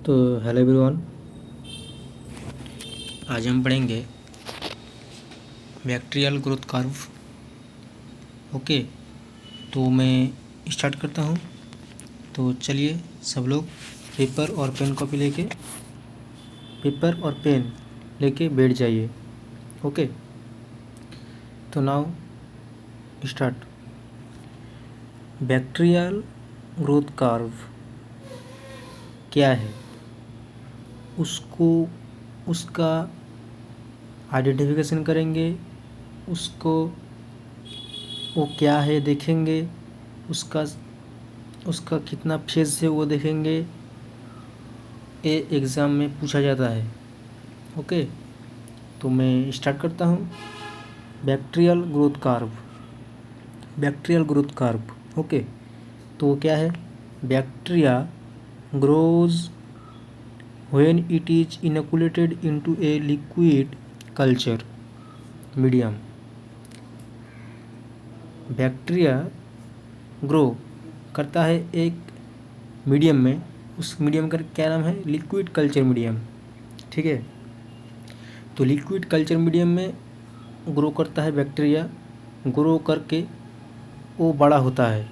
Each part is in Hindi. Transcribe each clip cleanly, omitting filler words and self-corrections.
तो हेलो एवरीवन, आज हम पढ़ेंगे बैक्टीरियल ग्रोथ कर्व। ओके, तो मैं स्टार्ट करता हूँ। तो चलिए सब लोग पेपर और पेन लेके बैठ जाइए। ओके, तो now start. Bacterial growth curve क्या है, उसका आइडेंटिफिकेशन करेंगे, उसको वो क्या है देखेंगे, उसका कितना फेज है वो देखेंगे। ये एग्ज़ाम में पूछा जाता है। ओके, तो मैं स्टार्ट करता हूँ। Bacterial growth curve. ओके, तो वो क्या है? Bacteria grows when it is inoculated into a liquid culture medium. Bacteria grow करता है एक मीडियम में। उस मीडियम का क्या नाम है? Liquid culture medium. ठीक है, तो लिक्विड कल्चर मीडियम में ग्रो करता है बैक्टीरिया। ग्रो करके वो बड़ा होता है।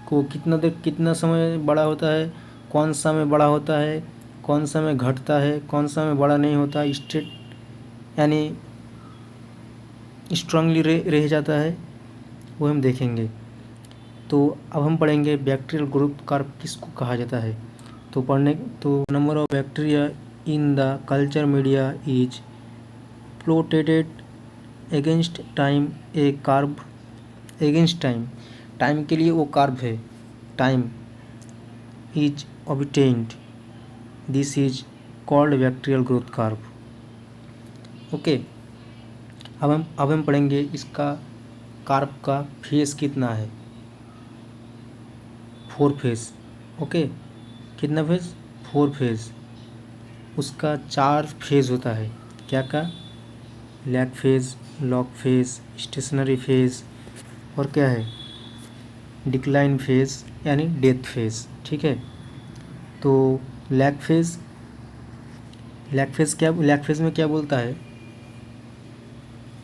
को कितना समय बड़ा होता है, कौन सा में बड़ा होता है, कौन सा में घटता है, कौन सा में बड़ा नहीं होता, स्ट्रेट यानी स्ट्रांगली रह जाता है, वो हम देखेंगे। तो अब हम पढ़ेंगे बैक्टीरियल ग्रोथ कर्व किसको कहा जाता है। तो number of bacteria in the culture media is plotted against time. A curve against time के लिए वो कर्व है। Time is obtained, this is called bacterial growth curve. Okay, अब हम पढ़ेंगे इसका कर्व का फेस कितना है। 4 फेस। ओके, कितना फेस? 4 फेस। उसका 4 फेज होता है। क्या का? Lag phase, log phase, stationary phase और क्या है? डिक्लाइन फेज यानी डेथ फेज। ठीक है, तो लैग फेज में क्या बोलता है?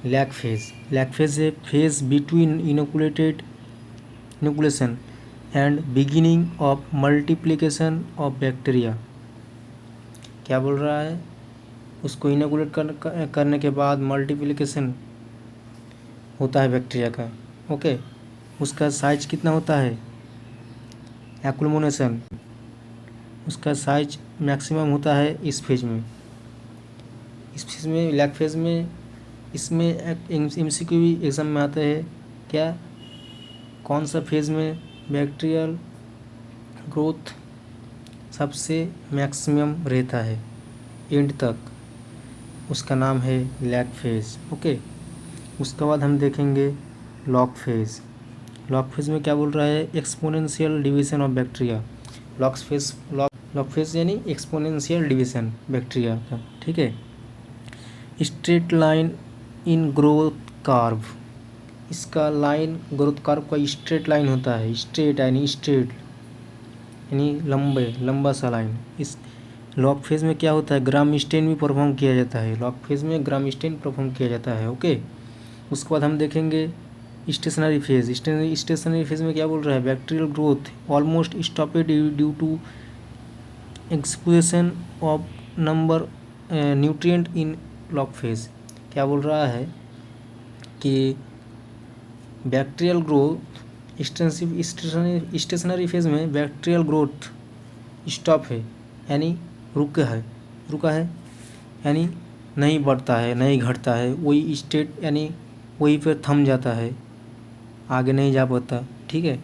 लैग फेज है phase between inoculation and beginning of multiplication of bacteria. क्या बोल रहा है? उसको इनोकुलेट करने के बाद मल्टीप्लिकेशन होता है बैक्टीरिया का। ओके, उसका साइज कितना होता है? एक्लुमिनेशन, उसका साइज मैक्सिमम होता है इस फेज में लैग फेज में। इसमें MCQ भी एग्जाम में आते हैं। क्या? कौन सा फेज में बैक्टीरियल ग्रोथ सबसे मैक्सिमम रहता है एंड तक, उसका नाम है लैग फेज। ओके, उसके बाद हम देखेंगे लॉग फेज में क्या बोल रहा है? Exponential division of bacteria. Log phase यानी एक्सपोनेंशियल डिवीजन बैक्टीरिया का। ठीक है, straight line in growth curve. इसका लाइन ग्रोथ कर्व का स्ट्रेट लाइन होता है। स्ट्रेट यानी लंबा सा लाइन। इस लॉग फेज में क्या होता है? ग्राम स्टेन भी परफॉर्म किया जाता है। लॉग फेज में ग्राम स्टेन परफॉर्म किया जाता है। ओके, उसके बाद हम देखेंगे स्टेशनरी फेज में क्या बोल रहा है? Bacterial growth almost stopped due to exposition of number nutrient in log phase. क्या बोल रहा है कि बैक्टीरियल ग्रोथ स्टेशनरी फेज में बैक्टीरियल ग्रोथ स्टॉप है, यानी रुका है यानी नहीं बढ़ता है, नहीं घटता है, वही स्टेट यानी वहीं पर थम जाता है, आगे नहीं जा पाता। ठीक है,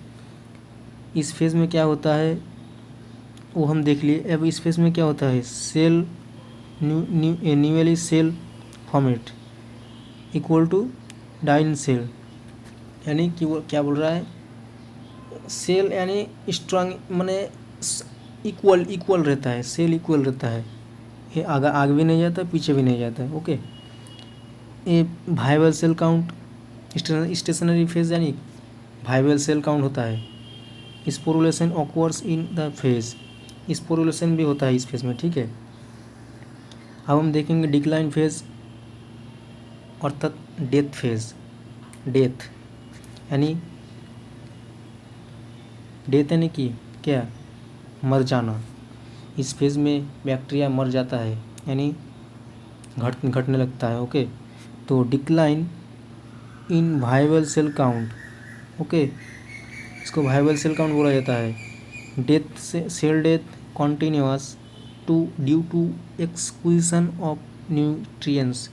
इस फेज में क्या होता है वो हम देख लिए। अब इस फेज में क्या होता है? Cell newly cell format equal to dying cell, यानी कि वो क्या बोल रहा है? सेल यानी स्ट्रांग माने इक्वल रहता है, सेल इक्वल रहता है, ये आगे भी नहीं जाता, पीछे भी नहीं जाता है। ओके, ये viable cell count stationary phase यानी वाइबल सेल काउंट होता है। Sporulation occurs in the phase, sporulation भी होता है इस फेज में, ठीक है। अब हम देखेंगे डिक्लाइन फेज अर्थात डेथ फेज। डेथ यानी कि क्या, मर जाना। इस फेज में बैक्टीरिया मर जाता है यानी घटने लगता है, ओके। तो decline in viable cell count, okay, इसको वायबल सेल काउंट बोला जाता है। डेथ से cell death continuous due to exclusion of nutrients.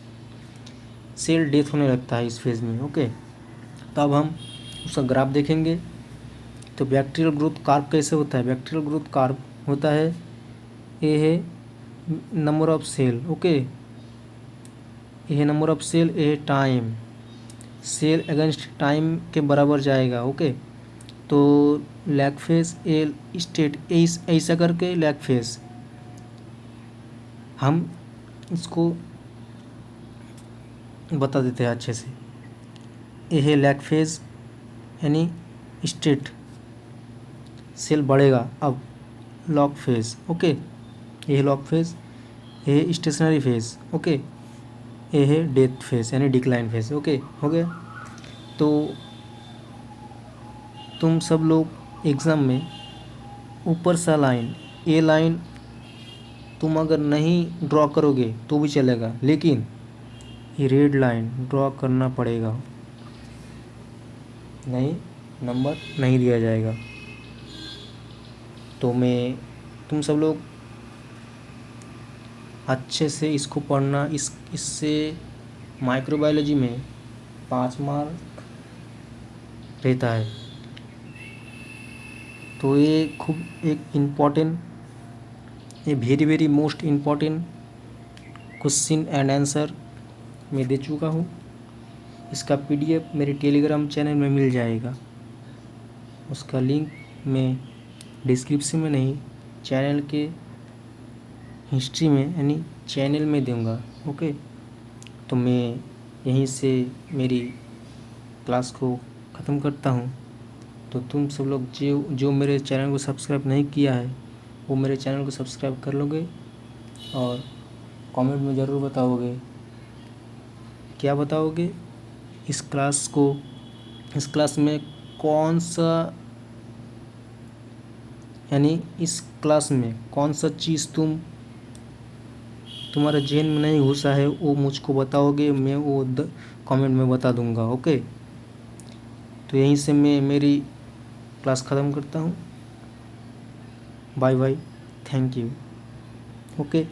Cell death होने लगता है इस फेज में, ओके। तो अब हम उसका ग्राफ देखेंगे। तो बैक्टीरियल ग्रोथ कार्व कैसे होता है? बैक्टीरियल ग्रोथ कार्व होता है, ये है नंबर ऑफ सेल, ओके, ये है नंबर ऑफ सेल, ये है टाइम। सेल अगेंस्ट टाइम के बराबर जाएगा, ओके। तो लैग फेज ए स्टेट ऐसा करके लैग फेज हम इसको बता देते हैं अच्छे से। ये है लैग फेज यानी स्टेट, सेल बढ़ेगा। अब लॉग फेज, ओके, ये है लॉग फेज, ये है स्टेशनरी फेज, ओके, ये है डेथ फेज यानी डिक्लाइन फेज, ओके, हो गया। तो तुम सब लोग एग्ज़ाम में ऊपर सा लाइन, ये लाइन तुम अगर नहीं ड्रॉ करोगे तो भी चलेगा, लेकिन ये रेड लाइन ड्रॉ करना पड़ेगा, नहीं नंबर नहीं दिया जाएगा। तो तुम सब लोग अच्छे से इसको पढ़ना। इससे माइक्रोबायोलॉजी में 5 मार्क रहता है। तो ये खूब एक इम्पॉर्टेंट, ये very most important question and answer मैं दे चुका हूँ। इसका PDF मेरे टेलीग्राम चैनल में मिल जाएगा। उसका लिंक मैं डिस्क्रिप्शन में नहीं, चैनल के हिस्ट्री में यानी चैनल में दूंगा, ओके। तो मैं यहीं से मेरी क्लास को ख़त्म करता हूँ। तो तुम सब लोग जो मेरे चैनल को सब्सक्राइब नहीं किया है वो मेरे चैनल को सब्सक्राइब कर लोगे और कमेंट में ज़रूर बताओगे। क्या बताओगे? इस क्लास में कौन सा, यानी इस क्लास में कौन सा चीज़ तुम्हारे जेन में नहीं घुसा है वो मुझको बताओगे, मैं वो कमेंट में बता दूंगा, ओके। तो यहीं से मैं मेरी क्लास ख़त्म करता हूँ। Bye bye, thank you, okay.